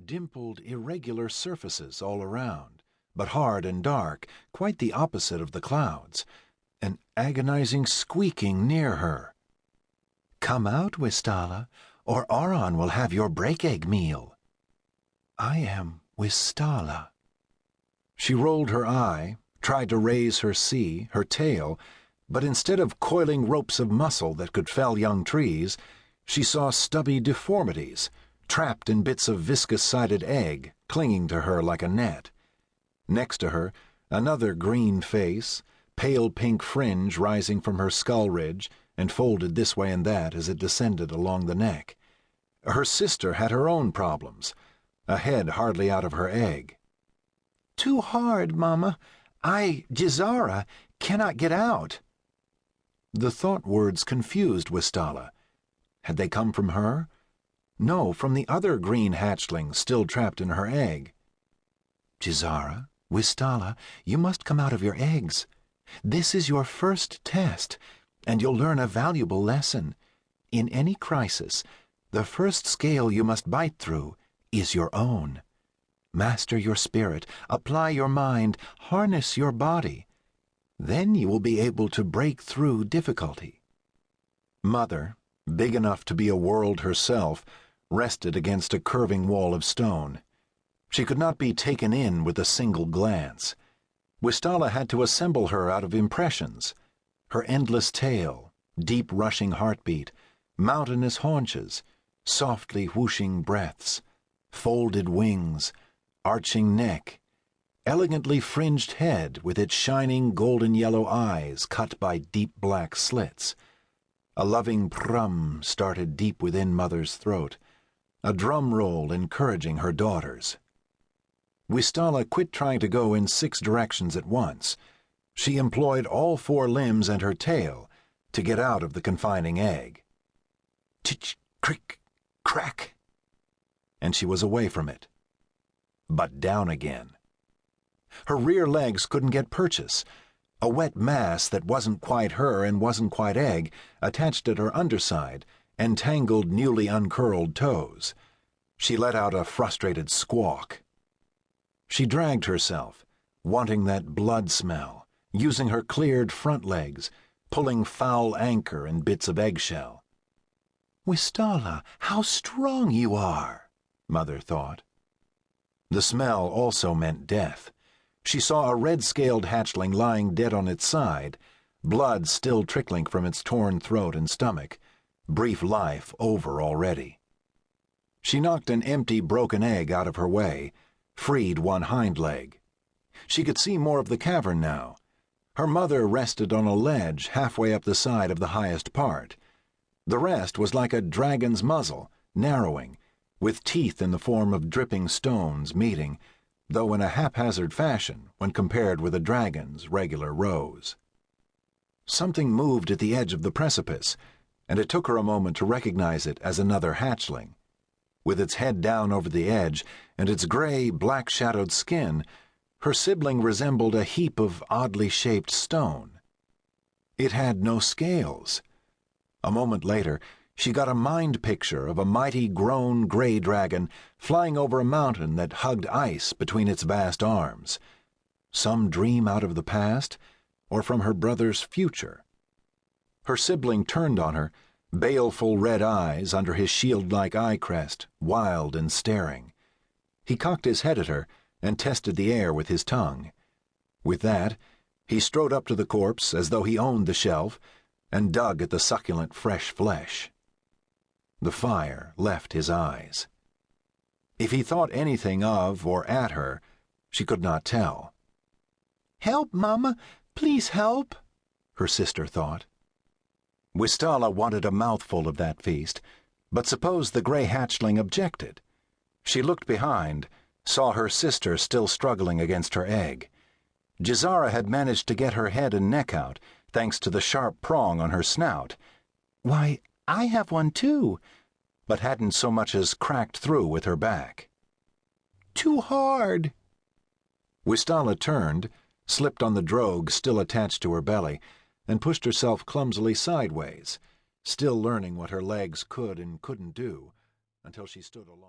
dimpled, irregular surfaces all around, but hard and dark, quite the opposite of the clouds, an agonizing squeaking near her. "Come out, Wistala, or Auron will have your break-egg meal." "I am Wistala." She rolled her eye, tried to raise her tail, but instead of coiling ropes of muscle that could fell young trees, she saw stubby deformities, trapped in bits of viscous-sided egg, clinging to her like a net. Next to her, another green face, pale pink fringe rising from her skull ridge and folded this way and that as it descended along the neck. Her sister had her own problems, a head hardly out of her egg. "Too hard, Mama. Jizara, cannot get out." The thought words confused Wistala. Had they come from her? No, from the other green hatchling still trapped in her egg. "Jizara, Wistala, you must come out of your eggs. This is your first test, and you'll learn a valuable lesson. In any crisis, the first scale you must bite through is your own. Master your spirit, apply your mind, harness your body. Then you will be able to break through difficulty." Mother, big enough to be a world herself, rested against a curving wall of stone. She could not be taken in with a single glance. Wistala had to assemble her out of impressions. Her endless tail, deep rushing heartbeat, mountainous haunches, softly whooshing breaths, folded wings, arching neck, elegantly fringed head with its shining golden yellow eyes cut by deep black slits. A loving prum started deep within Mother's throat, a drum roll encouraging her daughters. Wistala quit trying to go in 6 directions at once. She employed all 4 limbs and her tail to get out of the confining egg. Tch, crick, crack, and she was away from it. But down again. Her rear legs couldn't get purchase. A wet mass that wasn't quite her and wasn't quite egg attached at her underside, entangled newly uncurled toes. She let out a frustrated squawk. She dragged herself, wanting that blood smell, using her cleared front legs, pulling foul anchor and bits of eggshell. "Wistala, how strong you are," Mother thought. The smell also meant death. She saw a red-scaled hatchling lying dead on its side, blood still trickling from its torn throat and stomach, brief life over already. She knocked an empty, broken egg out of her way, freed one hind leg. She could see more of the cavern now. Her mother rested on a ledge halfway up the side of the highest part. The rest was like a dragon's muzzle, narrowing, with teeth in the form of dripping stones meeting, though in a haphazard fashion when compared with a dragon's regular rows. Something moved at the edge of the precipice, and it took her a moment to recognize it as another hatchling. With its head down over the edge and its gray, black-shadowed skin, her sibling resembled a heap of oddly shaped stone. It had no scales. A moment later, she got a mind picture of a mighty grown gray dragon flying over a mountain that hugged ice between its vast arms. Some dream out of the past, or from her brother's future. Her sibling turned on her, baleful red eyes under his shield-like eye crest, wild and staring. He cocked his head at her and tested the air with his tongue. With that, he strode up to the corpse as though he owned the shelf and dug at the succulent fresh flesh. The fire left his eyes. If he thought anything of or at her, she could not tell. "Help, Mama! Please help!" her sister thought. Wistala wanted a mouthful of that feast, but suppose the gray hatchling objected. She looked behind, saw her sister still struggling against her egg. Jizara had managed to get her head and neck out, thanks to the sharp prong on her snout. "Why, I have one too," but hadn't so much as cracked through with her back. "Too hard." Wistala turned, slipped on the drogue still attached to her belly, and pushed herself clumsily sideways, still learning what her legs could and couldn't do, until she stood alone.